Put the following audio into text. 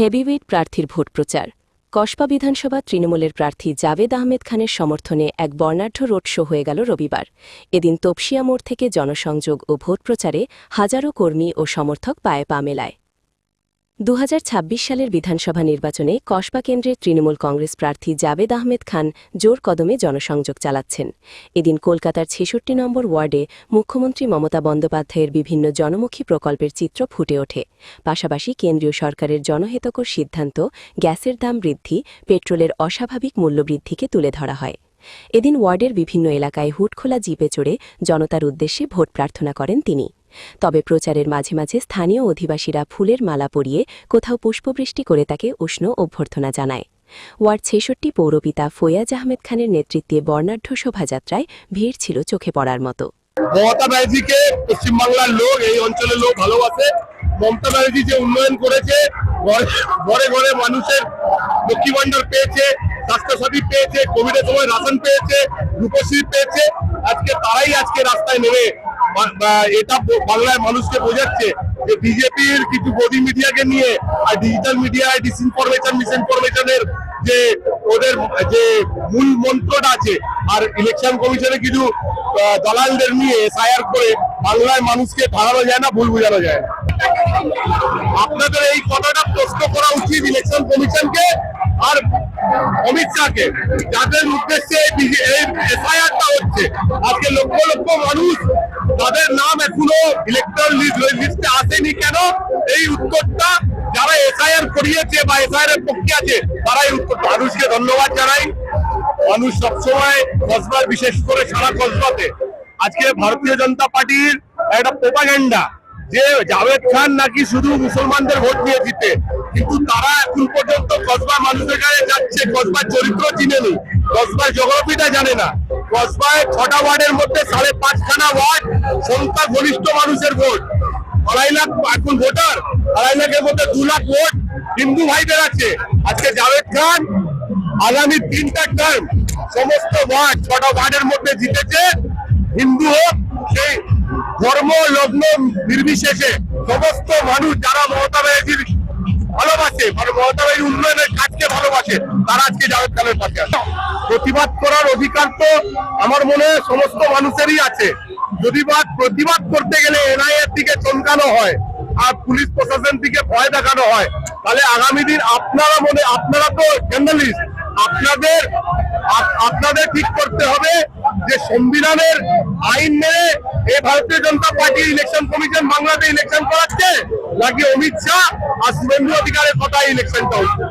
Heavyweight প্রার্থীর vote প্রচার। কসবা বিধানসভা তৃণমূলের প্রার্থী জাভেদ আহমেদ খানের সমর্থনে এক বর্ণাঢ্য রোড শো হয়ে গেল রবিবার। এদিন তপসিয়া মোড় থেকে জনসংযোগ ও ভোট প্রচারে হাজারো কর্মী ও সমর্থক পায়ে পা মেলায়। 2026 সালের বিধানসভা নির্বাচনে কসবা কেন্দ্রের তৃণমূল কংগ্রেস প্রার্থী জাভেদ আহমেদ খান জোর কদমে জনসংযোগ চালাচ্ছেন। এদিন কলকাতার 66 নম্বর ওয়ার্ডে মুখ্যমন্ত্রী মমতা বন্দ্যোপাধ্যায়ের বিভিন্ন জনমুখী প্রকল্পের চিত্র ফুটে ওঠে। পাশাপাশি কেন্দ্রীয় সরকারের জনহিতকর সিদ্ধান্ত, গ্যাসের দাম বৃদ্ধি, পেট্রোলের অস্বাভাবিক মূল্যবৃদ্ধিকে তুলে ধরা হয়। এদিন ওয়ার্ডের বিভিন্ন এলাকায় হুডখোলা জিপে চড়ে জনতার উদ্দেশ্যে ভোট প্রার্থনা করেন তিনি। তবে প্রচারের মাঝে মাঝে স্থানীয় অধিবাসীরা ফুলের মালা পরিয়ে কোথাও পুষ্পবৃষ্টি করে তাকে উষ্ণ অভ্যর্থনা জানায়। ওয়ার্ড 66 পৌরপিতা ফৈয়াজ আহমেদ খানের নেতৃত্বে বর্ণাঢ্য শোভাযাত্রায় ভিড় ছিল চোখে পড়ার মতো। মমতা ব্যানার্জিকে পশ্চিমবাংলার লোক, এই অঞ্চলের লোক ভালোবাসে। মমতা ব্যানার্জি যে উন্নয়ন করেছে, ঘরে ঘরে মানুষের লক্ষ্মী ভান্ডার পেয়েছে, স্বাস্থ্যসাথী পেয়েছে, কোভিডের সময় রাশন পেয়েছে, রূপশ্রী পেয়েছে। তারাই আজকে রাস্তায় নেমে এটা বাংলার মানুষকে বোঝাচ্ছে যে বিজেপির কিছু গদি মিডিয়াকে নিয়ে আর ডিজিটাল মিডিয়ায় মিসইনফরমেশনের যে ওদের যে মূল মন্ত্রটা আছে, আর ইলেকশন কমিশনে কিছু দালালদের নিয়ে এসআইআর করে বাংলার মানুষকে ধারানো যায় না, ভুল বোঝানো যায় না। আপনাদের এই কথাটা প্রশ্ন করা উচিত ইলেকশন কমিশনকে আর অমিত শাহকে, যাদের উদ্দেশ্যে এই এসআইআরটা হচ্ছে। আজকে লক্ষ লক্ষ মানুষ, তাদের নাম এখনো ইলেকট্রাল লিস্টে আসেনি কেন? এই উত্তরটা যারা এসআইআর করিয়েছে বা এসআইআর এর পক্ষে আছে তারাই উত্তর। মানুষকে ধন্যবাদ জানাই। মানুষ সবসময় কসবার, বিশেষ করে সারা কসবাতে আজকে ভারতীয় জনতা পার্টির একটা প্রোপাগান্ডা যে জাভেদ খান নাকি শুধু মুসলমানদের ভোট নিয়ে জিতে, কিন্তু তারা এখন পর্যন্ত কসবার মানুষের কাছে যাচ্ছে, কসবার চরিত্র চিনেনি, কসবার জিওগ্রাফিটা জানে না। কসবায় 6টা ওয়ার্ডের মধ্যে 5.5খানা ওয়ার্ড সংখ্যাগরিষ্ঠ মানুষের ভোট। 2.5 লাখ এখন ভোটার, 2.5 লাখের মধ্যে 2 লাখ ভোট হিন্দু ভাইদের আছে। আজকে জাভেদ খান আগামী 3টা টার্ম সমস্ত ওয়ার্ড 6টা ওয়ার্ডের মধ্যে জিতেছে। হিন্দু হোক, সেই ধর্ম লগ্ন নির্বিশেষে সমস্ত মানুষ যারা মমতা ব্যানার্জির ভালোবাসে, মানে মমতা ব্যানার্জির উন্নয়নের কাজকে ভালোবাসে, তারা আজকে জাভেদ খানের পাশে আছে। প্রতিবাদ করার অধিকার তো আমার মনে হয় সমস্ত মানুষেরই আছে। যদি প্রতিবাদ করতে গেলে এনআইএর দিকে চমকানো হয় আর পুলিশ প্রশাসন থেকে ভয় দেখানো হয়, তাহলে আগামী দিন আপনারা তো জার্নালিস্ট, আপনাদের ঠিক করতে হবে যে সংবিধানের আইন মেনে এই ভারতীয় জনতা পার্টি ইলেকশন কমিশন বাংলাতে ইলেকশন করাচ্ছে, নাকি অমিত শাহ আর শুভেন্দু অধিকারের কথা ইলেকশনটা হচ্ছে।